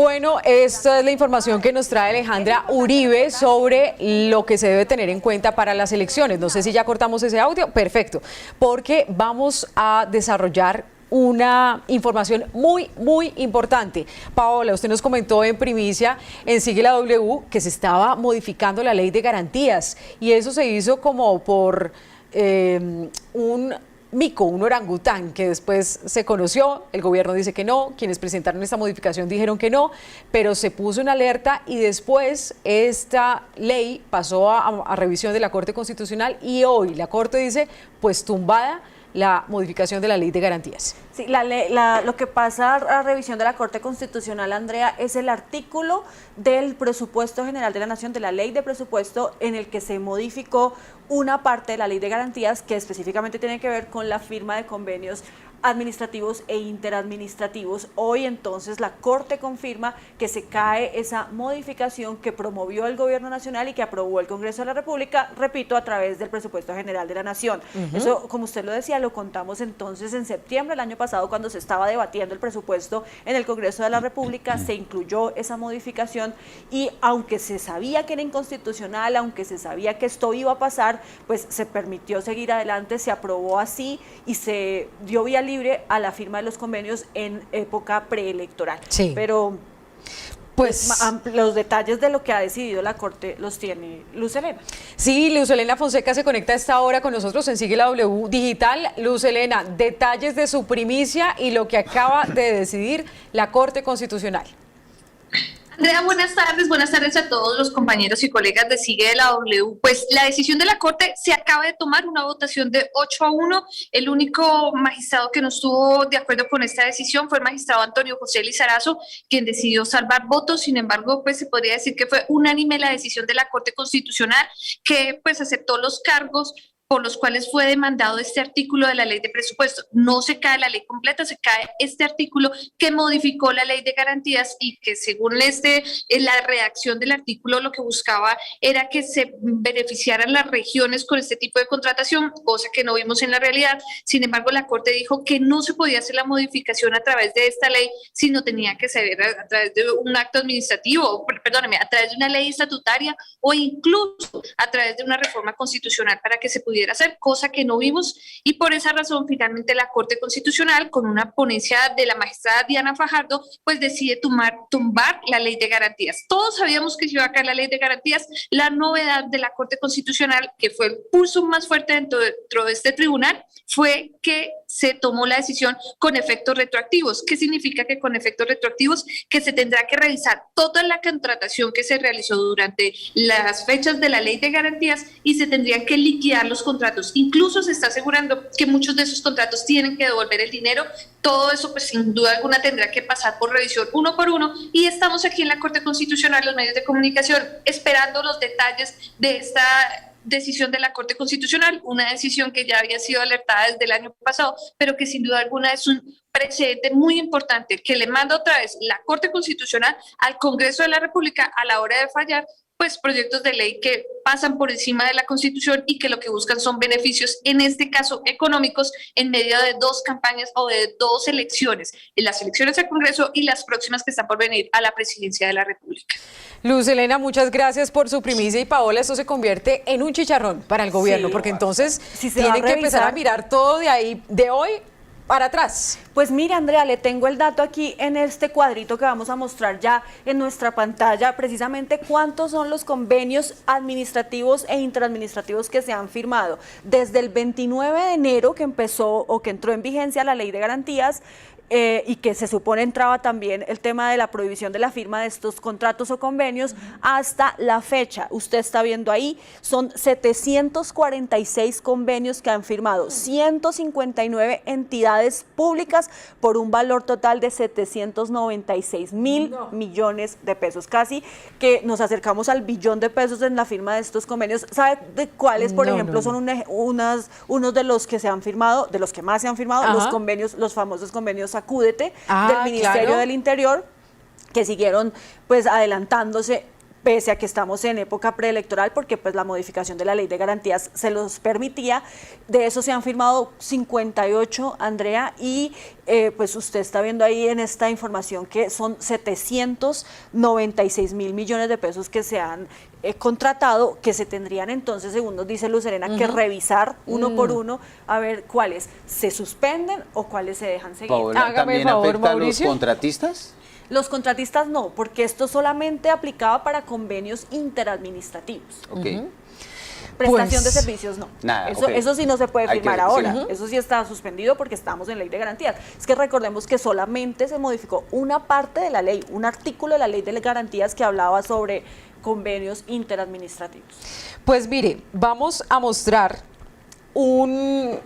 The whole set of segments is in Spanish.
Bueno, esta es la información que nos trae Alejandra Uribe sobre lo que se debe tener en cuenta para las elecciones. No sé si ya cortamos ese audio. Perfecto, porque vamos a desarrollar una información muy importante. Paola, usted nos comentó en primicia en Sigue la W que se estaba modificando la ley de garantías y eso se hizo como por un mico, un orangután, que después se conoció, el gobierno dice que no, quienes presentaron esta modificación dijeron que no, pero se puso en alerta y después esta ley pasó a revisión de la Corte Constitucional y hoy la Corte dice, pues tumbada la modificación de la ley de garantías. Sí, lo que pasa a revisión de la Corte Constitucional, Andrea, es el artículo del presupuesto general de la Nación, de la ley de presupuesto, en el que se modificó una parte de la ley de garantías que específicamente tiene que ver con la firma de convenios administrativos e interadministrativos. Hoy entonces la Corte confirma que se cae esa modificación que promovió el Gobierno Nacional y que aprobó el Congreso de la República, repito, a través del presupuesto general de la Nación. Eso, como usted lo decía, lo contamos entonces en septiembre del año pasado cuando se estaba debatiendo el presupuesto en el Congreso de la República, se incluyó esa modificación y aunque se sabía que era inconstitucional, aunque se sabía que esto iba a pasar, pues se permitió seguir adelante, se aprobó así y se dio vía libre a la firma de los convenios en época preelectoral. Sí. Pero pues los detalles de lo que ha decidido la Corte los tiene Luz Helena. Sí, Luz Helena Fonseca se conecta a esta hora con nosotros en Sigue la W Digital. Luz Helena, detalles de su primicia y lo que acaba de decidir la Corte Constitucional. Andrea, buenas tardes a todos los compañeros y colegas de Sigue de la W. Pues la decisión de la Corte se acaba de tomar, una votación de 8-1. El único magistrado que no estuvo de acuerdo con esta decisión fue el magistrado Antonio José Lizarazo, quien decidió salvar votos. Sin embargo, pues se podría decir que fue unánime la decisión de la Corte Constitucional, que pues aceptó los cargos por los cuales fue demandado este artículo de la ley de presupuesto. No se cae la ley completa, se cae este artículo que modificó la ley de garantías y que según la redacción del artículo lo que buscaba era que se beneficiaran las regiones con este tipo de contratación, cosa que no vimos en la realidad. Sin embargo, la Corte dijo que no se podía hacer la modificación a través de esta ley, sino tenía que ser a través de un acto administrativo, perdóneme, a través de una ley estatutaria o incluso a través de una reforma constitucional para que se pudiera hacer, cosa que no vimos, y por esa razón finalmente la Corte Constitucional, con una ponencia de la magistrada Diana Fajardo, pues decide tumbar la ley de garantías. Todos sabíamos que se iba a caer la ley de garantías. La novedad de la Corte Constitucional, que fue el pulso más fuerte dentro de este tribunal, fue que se tomó la decisión con efectos retroactivos. ¿Qué significa que con efectos retroactivos? Que se tendrá que revisar toda la contratación que se realizó durante las fechas de la ley de garantías y se tendrían que liquidar los contratos. Incluso se está asegurando que muchos de esos contratos tienen que devolver el dinero. Todo eso, pues sin duda alguna, tendrá que pasar por revisión uno por uno y estamos aquí en la Corte Constitucional, los medios de comunicación, esperando los detalles de esta decisión de la Corte Constitucional, una decisión que ya había sido alertada desde el año pasado, pero que sin duda alguna es un precedente muy importante que le manda otra vez la Corte Constitucional al Congreso de la República a la hora de fallar pues proyectos de ley que pasan por encima de la Constitución y que lo que buscan son beneficios, en este caso económicos, en medio de dos campañas o de dos elecciones, en las elecciones al Congreso y las próximas que están por venir a la presidencia de la República. Luz Helena, muchas gracias por su primicia y Paola, esto se convierte en un chicharrón para el gobierno, sí, porque entonces sí, tienen que empezar a mirar todo de ahí, de hoy para atrás. Pues mira, Andrea, le tengo el dato aquí en este cuadrito que vamos a mostrar ya en nuestra pantalla, precisamente cuántos son los convenios administrativos e interadministrativos que se han firmado. Desde el 29 de enero que empezó o que entró en vigencia la ley de garantías, y que se supone entraba también el tema de la prohibición de la firma de estos contratos o convenios, hasta la fecha, usted está viendo ahí, son 746 convenios que han firmado 159 entidades públicas por un valor total de 796.000 millones de pesos, casi que nos acercamos al billón de pesos en la firma de estos convenios. ¿Sabe de cuáles, por ejemplo, son unos de los que se han firmado, de los que más se han firmado? Los convenios, los famosos convenios Sacúdete del Ministerio del Interior, que siguieron pues adelantándose pese a que estamos en época preelectoral, porque pues la modificación de la ley de garantías se los permitía. De eso se han firmado 58, Andrea, y pues usted está viendo ahí en esta información que son 796 mil millones de pesos que se han contratado, que se tendrían entonces, según nos dice Luz Serena, que revisar uno por uno a ver cuáles se suspenden o cuáles se dejan seguir. Paola, Hágame el ¿también favor, afecta a los Mauricio. contratistas? Los contratistas no, porque esto solamente aplicaba para convenios interadministrativos. Ok. Prestación de Pues, servicios no. nada, Eso, ok. eso sí no se puede Hay que- firmar ahora. sí. Eso sí está suspendido porque estamos en ley de garantías. Es que recordemos que solamente se modificó una parte de la ley, un artículo de la ley de garantías que hablaba sobre convenios interadministrativos. Pues mire, vamos a mostrar un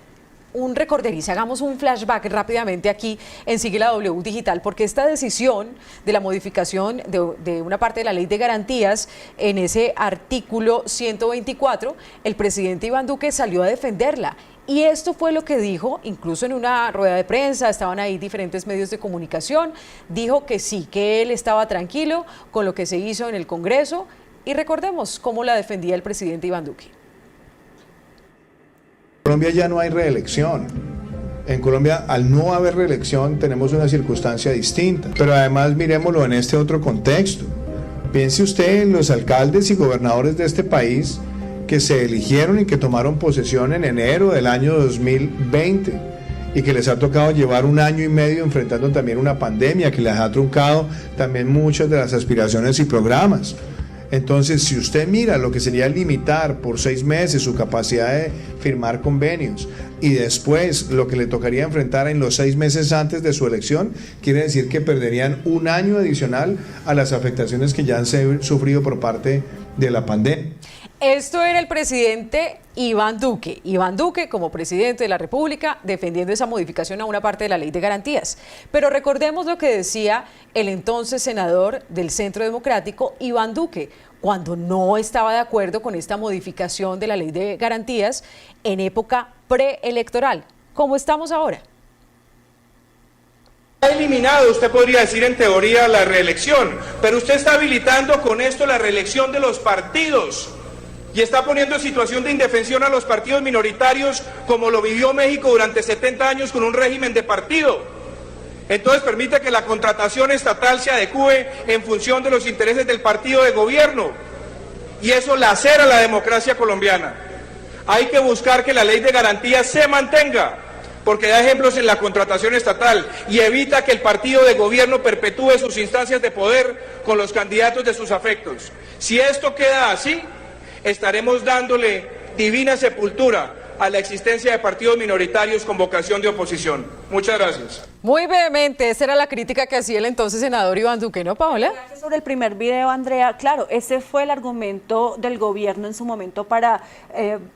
recorderiza, hagamos un flashback rápidamente aquí en Sigue la W Digital, porque esta decisión de la modificación de una parte de la ley de garantías en ese artículo 124, el presidente Iván Duque salió a defenderla. Y esto fue lo que dijo, incluso en una rueda de prensa, estaban ahí diferentes medios de comunicación, dijo que sí, que él estaba tranquilo con lo que se hizo en el Congreso, y recordemos cómo la defendía el presidente Iván Duque. En Colombia ya no hay reelección. En Colombia, al no haber reelección, tenemos una circunstancia distinta. Pero además, miremoslo en este otro contexto. Piense usted en los alcaldes y gobernadores de este país que se eligieron y que tomaron posesión en enero del año 2020 y que les ha tocado llevar un año y medio enfrentando también una pandemia que les ha truncado también muchas de las aspiraciones y programas. Entonces, si usted mira lo que sería limitar por 6 meses su capacidad de firmar convenios y después lo que le tocaría enfrentar en los 6 meses antes de su elección, quiere decir que perderían un año adicional a las afectaciones que ya han sufrido por parte de la pandemia. Esto era el presidente Iván Duque. Iván Duque, como presidente de la República, defendiendo esa modificación a una parte de la ley de garantías. Pero recordemos lo que decía el entonces senador del Centro Democrático, Iván Duque, cuando no estaba de acuerdo con esta modificación de la ley de garantías en época preelectoral. ¿Cómo estamos ahora? Ha eliminado, usted podría decir en teoría, la reelección, pero usted está habilitando con esto la reelección de los partidos y está poniendo en situación de indefensión a los partidos minoritarios como lo vivió México durante 70 años con un régimen de partido. Entonces permite que la contratación estatal se adecúe en función de los intereses del partido de gobierno y eso lacera la democracia colombiana. Hay que buscar que la ley de garantías se mantenga, porque da ejemplos en la contratación estatal y evita que el partido de gobierno perpetúe sus instancias de poder con los candidatos de sus afectos. Si esto queda así, estaremos dándole divina sepultura a la existencia de partidos minoritarios con vocación de oposición. Muchas gracias. Muy vehemente, esa era la crítica que hacía el entonces senador Iván Duque, ¿no, Paola? Sobre el primer video, Andrea, claro, ese fue el argumento del gobierno en su momento para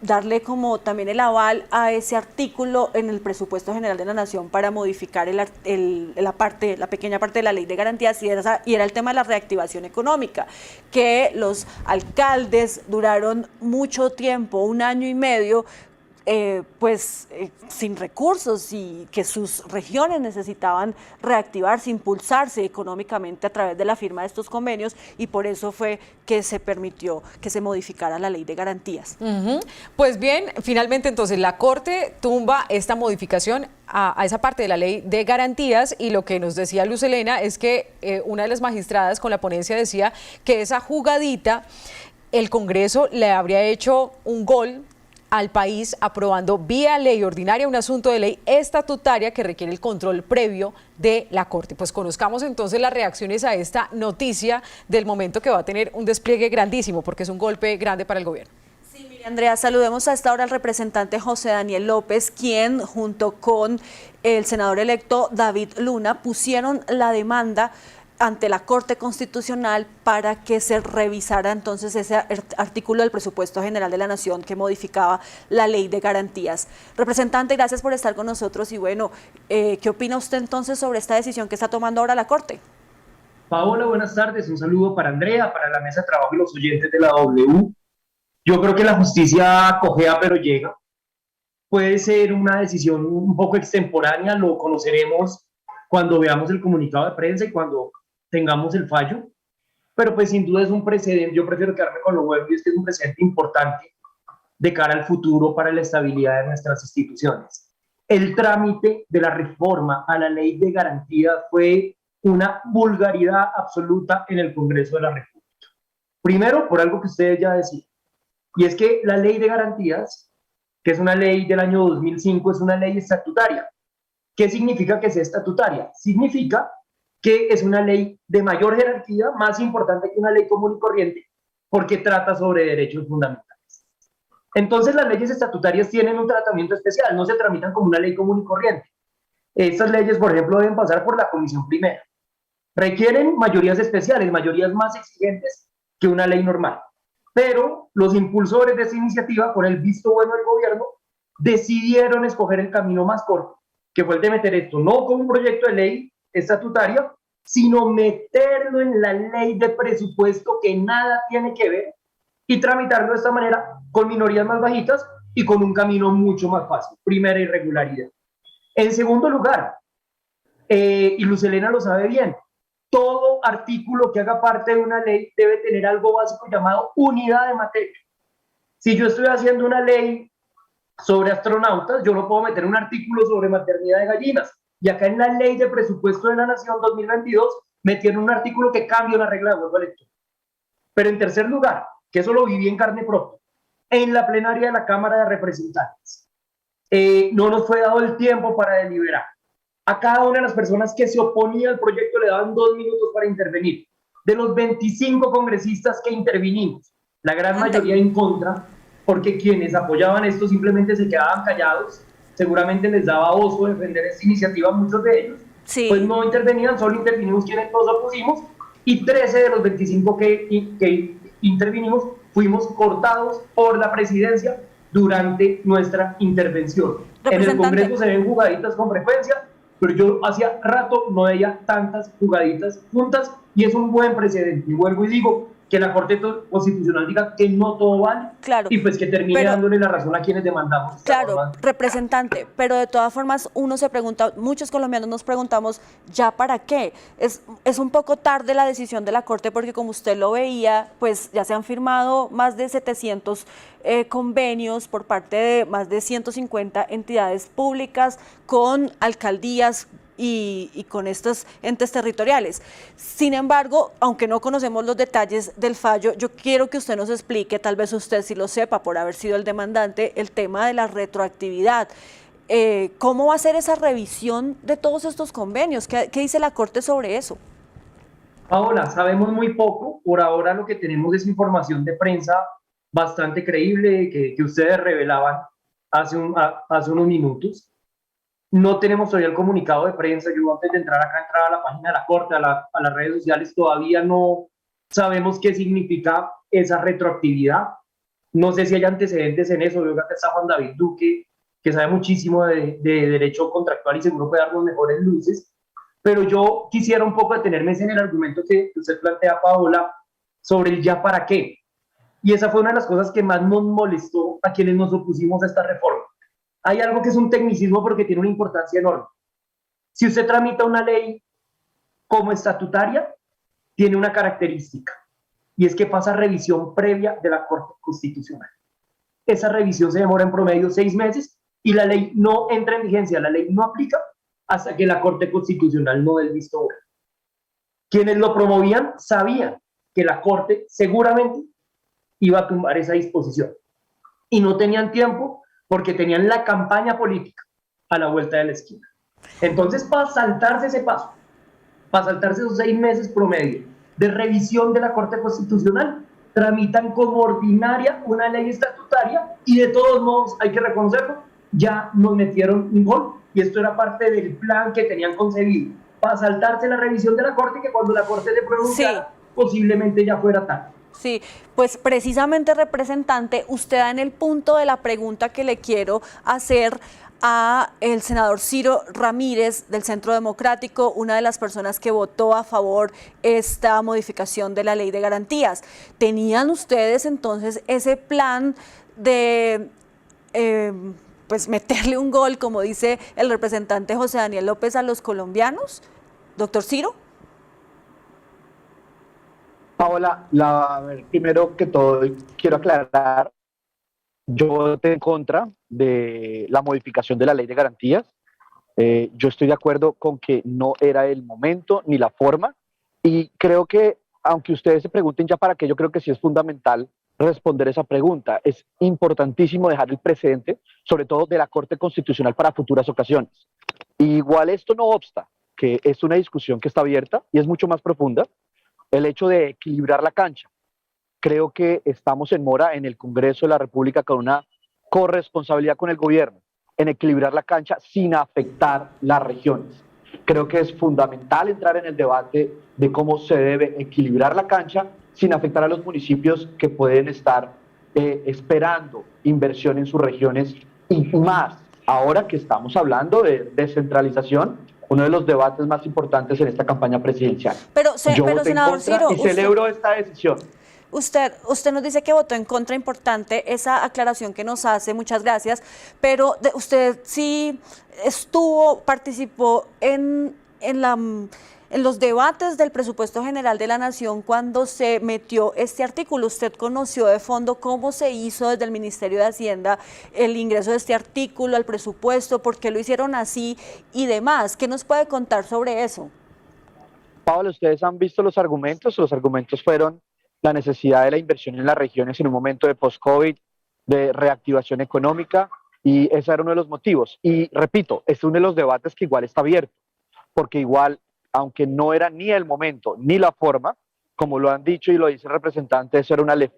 darle como también el aval a ese artículo en el presupuesto general de la Nación para modificar la pequeña parte de la ley de garantías y era el tema de la reactivación económica, que los alcaldes duraron mucho tiempo, un año y medio, sin recursos y que sus regiones necesitaban reactivarse, impulsarse económicamente a través de la firma de estos convenios y por eso fue que se permitió que se modificara la ley de garantías. Pues bien, finalmente entonces la Corte tumba esta modificación a esa parte de la ley de garantías y lo que nos decía Luz Helena es que una de las magistradas con la ponencia decía que esa jugadita el Congreso le habría hecho un gol al país aprobando vía ley ordinaria un asunto de ley estatutaria que requiere el control previo de la Corte. Pues conozcamos entonces las reacciones a esta noticia del momento que va a tener un despliegue grandísimo porque es un golpe grande para el gobierno. Sí, mire, Andrea, saludemos a esta hora al representante José Daniel López, quien junto con el senador electo David Luna pusieron la demanda ante la Corte Constitucional para que se revisara entonces ese artículo del Presupuesto General de la Nación que modificaba la Ley de Garantías. Representante, gracias por estar con nosotros y bueno, ¿qué opina usted entonces sobre esta decisión que está tomando ahora la Corte? Paola, buenas tardes, un saludo para Andrea, para la mesa de trabajo y los oyentes de la W. Yo creo que la justicia cojea pero llega. Puede ser una decisión un poco extemporánea, lo conoceremos cuando veamos el comunicado de prensa y cuando tengamos el fallo, pero pues sin duda es un precedente. Yo prefiero quedarme con lo bueno, y es que es un precedente importante de cara al futuro para la estabilidad de nuestras instituciones. El trámite de la reforma a la ley de garantía fue una vulgaridad absoluta en el Congreso de la República. Primero, por algo que ustedes ya decían, y es que la ley de garantías, que es una ley del año 2005, es una ley estatutaria. ¿Qué significa que sea estatutaria? Significa que es una ley de mayor jerarquía, más importante que una ley común y corriente, porque trata sobre derechos fundamentales. Entonces las leyes estatutarias tienen un tratamiento especial, no se tramitan como una ley común y corriente. Estas leyes, por ejemplo, deben pasar por la comisión primera. Requieren mayorías especiales, mayorías más exigentes que una ley normal. Pero los impulsores de esta iniciativa, con el visto bueno del gobierno, decidieron escoger el camino más corto, que fue el de meter esto no como un proyecto de ley estatutaria, sino meterlo en la ley de presupuesto que nada tiene que ver y tramitarlo de esta manera con minorías más bajitas y con un camino mucho más fácil. Primera irregularidad. En segundo lugar, y Luz Helena lo sabe bien, todo artículo que haga parte de una ley debe tener algo básico llamado unidad de materia. Si yo estoy haciendo una ley sobre astronautas, yo no puedo meter un artículo sobre maternidad de gallinas. Y acá en la ley de presupuesto de la Nación 2022 metieron un artículo que cambia la regla de voto electoral. Pero en tercer lugar, que eso lo viví en carne propia, en la plenaria de la Cámara de Representantes, no nos fue dado el tiempo para deliberar. A cada una de las personas que se oponía al proyecto le daban 2 minutos para intervenir. De los 25 congresistas que intervinimos, la gran mayoría en contra, porque quienes apoyaban esto simplemente se quedaban callados, seguramente les daba oso defender esta iniciativa a muchos de ellos, sí. Pues no intervenían, solo intervinimos quienes nos opusimos, y 13 de los 25 que intervinimos fuimos cortados por la presidencia durante nuestra intervención. En el Congreso se ven jugaditas con frecuencia, pero yo hacía rato no veía tantas jugaditas juntas, y es un buen precedente. Y vuelvo y digo que la Corte Constitucional diga que no todo vale, claro, y pues que termine dándole la razón a quienes demandamos. Claro, representante, pero de todas formas uno se pregunta, muchos colombianos nos preguntamos, ¿ya para qué? Es un poco tarde la decisión de la Corte, porque como usted lo veía, pues ya se han firmado más de 700 convenios por parte de más de 150 entidades públicas con alcaldías, y con estos entes territoriales. Sin embargo, aunque no conocemos los detalles del fallo, yo quiero que usted nos explique, tal vez usted sí lo sepa por haber sido el demandante, el tema de la retroactividad. ¿Cómo va a ser esa revisión de todos estos convenios? ¿Qué dice la Corte sobre eso? Paola, sabemos muy poco. Por ahora lo que tenemos es información de prensa bastante creíble que ustedes revelaban hace unos minutos. No tenemos todavía el comunicado de prensa. Yo antes de entrar acá, entraba a la página de la Corte, a las redes sociales, todavía no sabemos qué significa esa retroactividad. No sé si hay antecedentes en eso. Yo creo que está Juan David Duque, que sabe muchísimo de derecho contractual y seguro puede darnos mejores luces. Pero yo quisiera un poco detenerme en el argumento que usted plantea, Paola, sobre el ya para qué. Y esa fue una de las cosas que más nos molestó a quienes nos opusimos a esta reforma. Hay algo que es un tecnicismo porque tiene una importancia enorme. Si usted tramita una ley como estatutaria, tiene una característica, y es que pasa revisión previa de la Corte Constitucional. Esa revisión se demora en promedio 6 meses y la ley no entra en vigencia, la ley no aplica hasta que la Corte Constitucional no dé el visto bueno. Quienes lo promovían sabían que la Corte seguramente iba a tumbar esa disposición y no tenían tiempo porque tenían la campaña política a la vuelta de la esquina. Entonces, para saltarse ese paso, para saltarse esos 6 meses promedio de revisión de la Corte Constitucional, tramitan como ordinaria una ley estatutaria y de todos modos, hay que reconocerlo, ya nos metieron un gol y esto era parte del plan que tenían concebido, para saltarse la revisión de la Corte y que cuando la Corte se pronunciara, posiblemente ya fuera tarde. Sí, pues precisamente, representante, usted da en el punto de la pregunta que le quiero hacer a el senador Ciro Ramírez del Centro Democrático, una de las personas que votó a favor esta modificación de la Ley de Garantías. ¿Tenían ustedes entonces ese plan de pues meterle un gol, como dice el representante José Daniel López, a los colombianos? Doctor Ciro. Ahora Paola, a ver, primero que todo quiero aclarar, yo voté en contra de la modificación de la ley de garantías. Yo estoy de acuerdo con que no era el momento ni la forma, y creo que, aunque ustedes se pregunten ya para qué, yo creo que sí es fundamental responder esa pregunta. Es importantísimo dejar el precedente, sobre todo de la Corte Constitucional, para futuras ocasiones. Y igual esto no obsta, que es una discusión que está abierta y es mucho más profunda, el hecho de equilibrar la cancha. Creo que estamos en mora en el Congreso de la República con una corresponsabilidad con el gobierno, en equilibrar la cancha sin afectar las regiones. Creo que es fundamental entrar en el debate de cómo se debe equilibrar la cancha sin afectar a los municipios que pueden estar esperando inversión en sus regiones, y más ahora que estamos hablando de descentralización, uno de los debates más importantes en esta campaña presidencial. Pero senador Ciro, y celebro esta decisión. Usted nos dice que votó en contra, importante esa aclaración que nos hace, muchas gracias, pero usted sí participó en los debates del presupuesto general de la Nación cuando se metió este artículo. Usted conoció de fondo cómo se hizo desde el Ministerio de Hacienda el ingreso de este artículo al presupuesto, por qué lo hicieron así y demás. ¿Qué nos puede contar sobre eso? Pablo, ustedes han visto los argumentos fueron la necesidad de la inversión en las regiones en un momento de post-COVID, de reactivación económica, y ese era uno de los motivos. Y repito, es uno de los debates que igual está abierto, porque igual, aunque no era ni el momento ni la forma, como lo han dicho y lo dice el representante, eso era una ley,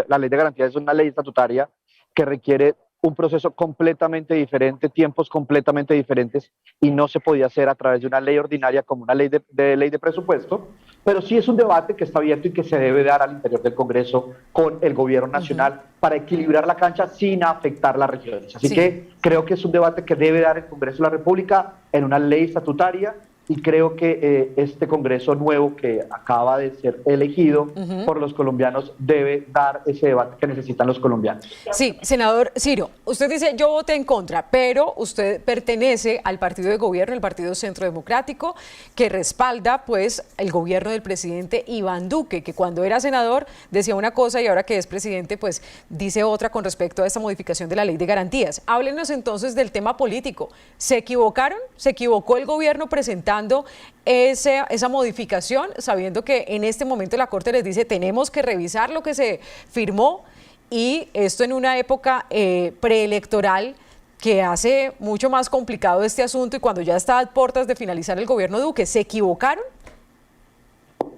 la ley de garantías es una ley estatutaria que requiere un proceso completamente diferente, tiempos completamente diferentes, y no se podía hacer a través de una ley ordinaria como una ley de presupuesto, pero sí es un debate que está abierto y que se debe dar al interior del Congreso con el gobierno nacional para equilibrar la cancha sin afectar las regiones. Así que creo que es un debate que debe dar el Congreso de la República en una ley estatutaria, y creo que este Congreso nuevo que acaba de ser elegido por los colombianos debe dar ese debate que necesitan los colombianos. Sí, senador Ciro, usted dice yo voté en contra, pero usted pertenece al partido de gobierno, el Partido Centro Democrático, que respalda pues el gobierno del presidente Iván Duque, que cuando era senador decía una cosa y ahora que es presidente pues dice otra con respecto a esta modificación de la ley de garantías. Háblenos entonces del tema político. ¿Se equivocaron? ¿Se equivocó el gobierno presentando esa modificación, sabiendo que en este momento la Corte les dice tenemos que revisar lo que se firmó, y esto en una época preelectoral que hace mucho más complicado este asunto, y cuando ya está a puertas de finalizar el gobierno Duque? ¿Se equivocaron?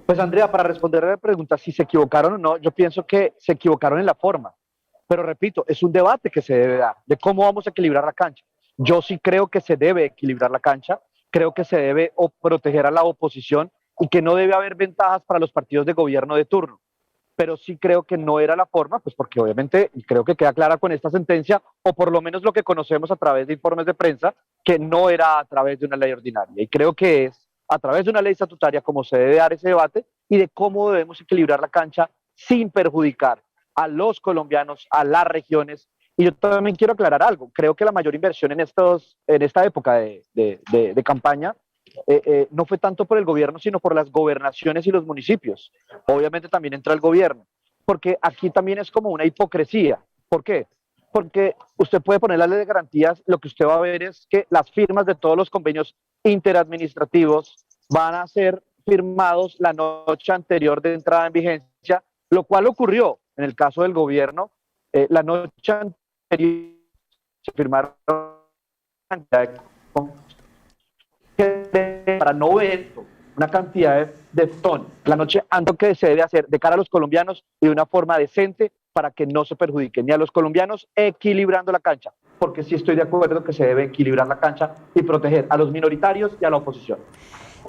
Pues Andrea, para responder a la pregunta si se equivocaron o no, yo pienso que se equivocaron en la forma, pero repito, es un debate que se debe dar de cómo vamos a equilibrar la cancha. Yo sí creo que se debe equilibrar la cancha. Creo que se debe proteger a la oposición y que no debe haber ventajas para los partidos de gobierno de turno. Pero sí creo que no era la forma, pues porque obviamente, y creo que queda clara con esta sentencia, o por lo menos lo que conocemos a través de informes de prensa, que no era a través de una ley ordinaria. Y creo que es a través de una ley estatutaria como se debe dar ese debate y de cómo debemos equilibrar la cancha sin perjudicar a los colombianos, a las regiones. Y yo también quiero aclarar algo. Creo que la mayor inversión en esta época de campaña no fue tanto por el gobierno, sino por las gobernaciones y los municipios. Obviamente también entra el gobierno, porque aquí también es como una hipocresía. ¿Por qué? Porque usted puede poner la ley de garantías, lo que usted va a ver es que las firmas de todos los convenios interadministrativos van a ser firmados la noche anterior de entrada en vigencia, lo cual ocurrió en el caso del gobierno. La noche anterior se firmaron para no ver una cantidad de ton la noche antes, que se debe hacer de cara a los colombianos y de una forma decente para que no se perjudique ni a los colombianos, equilibrando la cancha, porque sí estoy de acuerdo que se debe equilibrar la cancha y proteger a los minoritarios y a la oposición.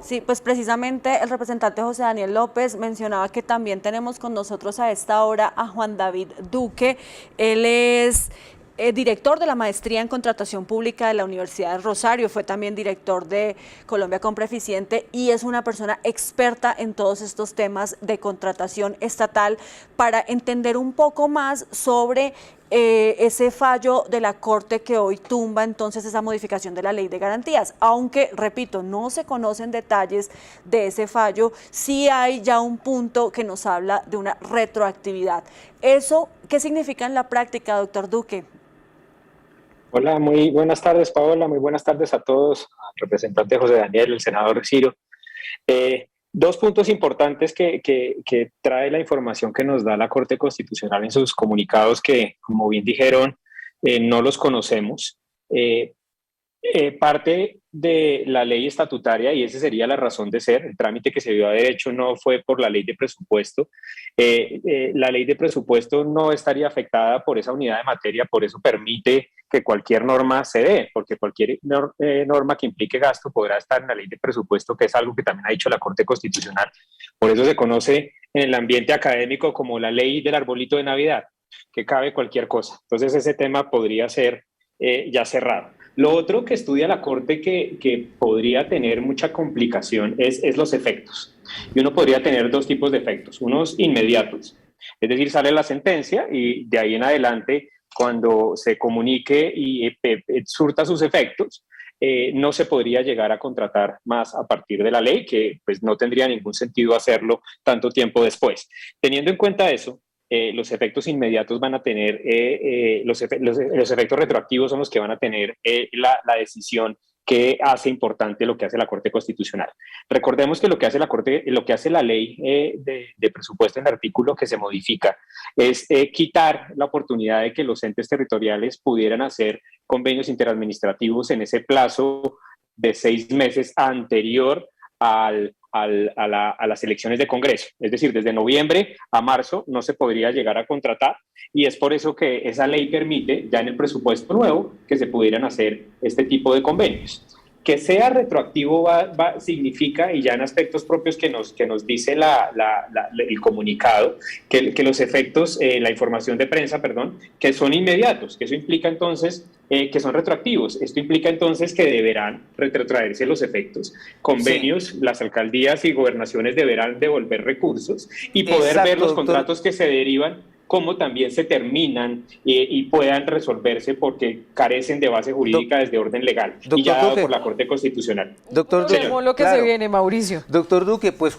Sí, pues precisamente el representante José Daniel López mencionaba que también tenemos con nosotros a esta hora a Juan David Duque. Él es director de la maestría en contratación pública de la Universidad de Rosario, fue también director de Colombia Compra Eficiente y es una persona experta en todos estos temas de contratación estatal, para entender un poco más sobre ese fallo de la Corte que hoy tumba entonces esa modificación de la Ley de Garantías. Aunque, repito, no se conocen detalles de ese fallo, sí hay ya un punto que nos habla de una retroactividad. ¿Eso qué significa en la práctica, doctor Duque? Hola, muy buenas tardes, Paola, muy buenas tardes a todos, al representante José Daniel, el senador Ciro. Dos puntos importantes que trae la información que nos da la Corte Constitucional en sus comunicados que, como bien dijeron, no los conocemos. Parte de la ley estatutaria, y esa sería la razón de ser, el trámite que se dio a derecho no fue por la ley de presupuesto. La ley de presupuesto no estaría afectada por esa unidad de materia, por eso permite que cualquier norma se dé, porque cualquier norma que implique gasto podrá estar en la ley de presupuesto, que es algo que también ha dicho la Corte Constitucional. Por eso se conoce en el ambiente académico como la ley del arbolito de Navidad, que cabe cualquier cosa. Entonces ese tema podría ser ya cerrado. Lo otro que estudia la Corte que podría tener mucha complicación es los efectos. Y uno podría tener dos tipos de efectos, unos inmediatos, es decir, sale la sentencia y de ahí en adelante, cuando se comunique y surta sus efectos, no se podría llegar a contratar más a partir de la ley, que pues no tendría ningún sentido hacerlo tanto tiempo después. Teniendo en cuenta eso, los efectos inmediatos van a tener, los efectos retroactivos son los que van a tener la decisión que hace importante lo que hace la Corte Constitucional. Recordemos que lo que hace la ley de presupuesto en el artículo que se modifica es quitar la oportunidad de que los entes territoriales pudieran hacer convenios interadministrativos en ese plazo de 6 meses anterior a las elecciones de Congreso. Es decir, desde noviembre a marzo no se podría llegar a contratar y es por eso que esa ley permite ya en el presupuesto nuevo que se pudieran hacer este tipo de convenios. Que sea retroactivo significa, y ya en aspectos propios que nos dice el comunicado, que los efectos, la información de prensa, que son inmediatos, que eso implica entonces que son retroactivos. Esto implica entonces que deberán retrotraerse los efectos. Convenios, sí. Las alcaldías y gobernaciones deberán devolver recursos y poder ver los contratos que se derivan, cómo también se terminan y puedan resolverse porque carecen de base jurídica desde orden legal y ya dado por la Corte Constitucional. Doctor Duque, lo que se viene, Mauricio. Doctor Duque, pues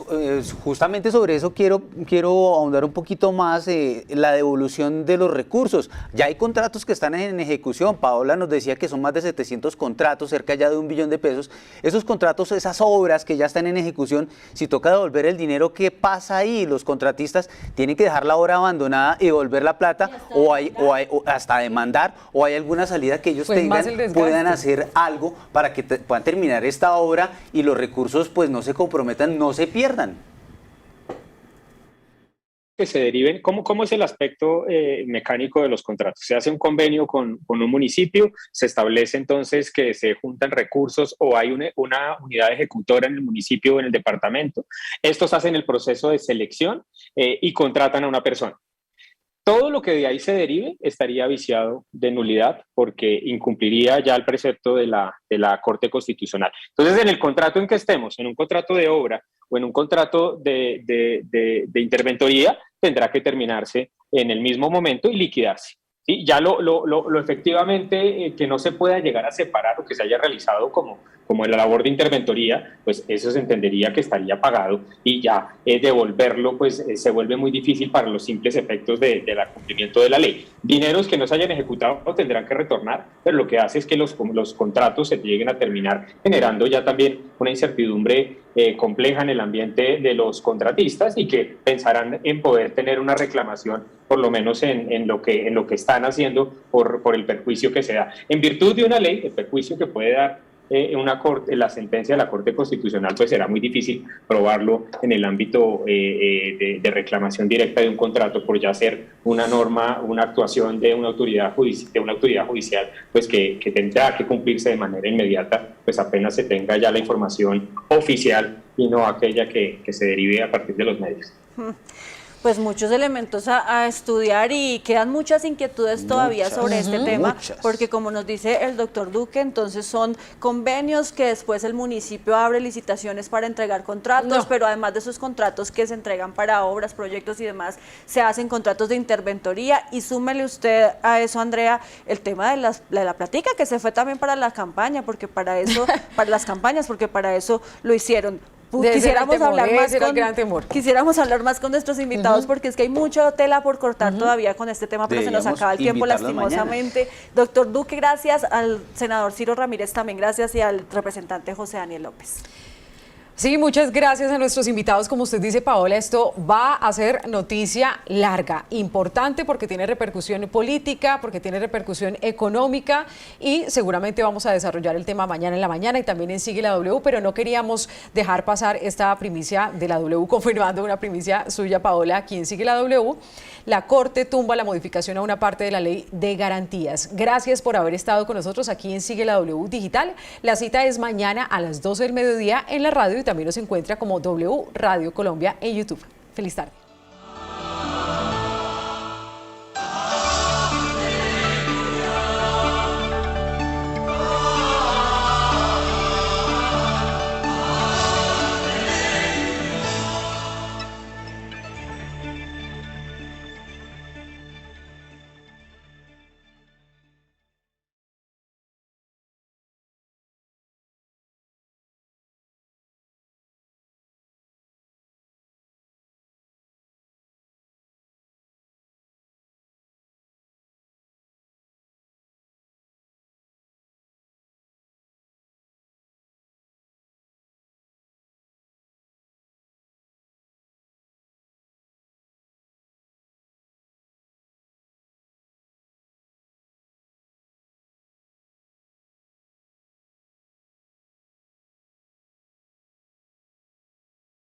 justamente sobre eso quiero ahondar un poquito más la devolución de los recursos. Ya hay contratos que están en ejecución. Paola nos decía que son más de 700 contratos, cerca ya de 1 billón de pesos. Esos contratos, esas obras que ya están en ejecución, si toca devolver el dinero, ¿qué pasa ahí? Los contratistas tienen que dejar la obra abandonada y devolver la plata o hasta demandar, o hay alguna salida que ellos puedan hacer algo para que puedan terminar esta obra y los recursos pues no se comprometan, no se pierdan. Que se deriven, ¿cómo es el aspecto mecánico de los contratos? Se hace un convenio con un municipio, se establece entonces que se juntan recursos o hay una unidad ejecutora en el municipio o en el departamento. Estos hacen el proceso de selección y contratan a una persona. Todo lo que de ahí se derive estaría viciado de nulidad porque incumpliría ya el precepto de la Corte Constitucional. Entonces, en el contrato en que estemos, en un contrato de obra o en un contrato de interventoría, tendrá que terminarse en el mismo momento y liquidarse. ¿Sí? Ya lo efectivamente que no se pueda llegar a separar o que se haya realizado como en la labor de interventoría, pues eso se entendería que estaría pagado y ya devolverlo pues se vuelve muy difícil para los simples efectos del cumplimiento de la ley. Dineros que no se hayan ejecutado tendrán que retornar, pero lo que hace es que los contratos se lleguen a terminar, generando ya también una incertidumbre compleja en el ambiente de los contratistas y que pensarán en poder tener una reclamación por lo menos en lo que están haciendo por el perjuicio que se da. En virtud de una ley, el perjuicio que puede dar la sentencia de la Corte Constitucional, pues será muy difícil probarlo en el ámbito de reclamación directa de un contrato por ya ser una norma, una actuación de una autoridad judicial, pues que tendrá que cumplirse de manera inmediata, pues apenas se tenga ya la información oficial y no aquella que se derive a partir de los medios. Pues muchos elementos a estudiar y quedan muchas inquietudes todavía sobre este tema, porque como nos dice el doctor Duque, entonces son convenios que después el municipio abre licitaciones para entregar contratos, pero además de esos contratos que se entregan para obras, proyectos y demás, se hacen contratos de interventoría y súmele usted a eso, Andrea, el tema de la plática que se fue también para la campaña, porque para eso, para las campañas, porque para eso lo hicieron. Quisiéramos hablar más con nuestros invitados porque es que hay mucha tela por cortar todavía con este tema, pero se nos acaba el tiempo lastimosamente. Doctor Duque, gracias, al senador Ciro Ramírez también gracias y al representante José Daniel López. Sí, muchas gracias a nuestros invitados. Como usted dice, Paola, esto va a ser noticia larga, importante porque tiene repercusión política, porque tiene repercusión económica y seguramente vamos a desarrollar el tema mañana en la mañana y también en Sigue la W, pero no queríamos dejar pasar esta primicia de la W, confirmando una primicia suya, Paola, aquí en Sigue la W. La Corte tumba la modificación a una parte de la ley de garantías. Gracias por haber estado con nosotros aquí en Sigue la W Digital. La cita es mañana a las 12 del mediodía en la radio y también nos encuentra como W Radio Colombia en YouTube. Feliz tarde.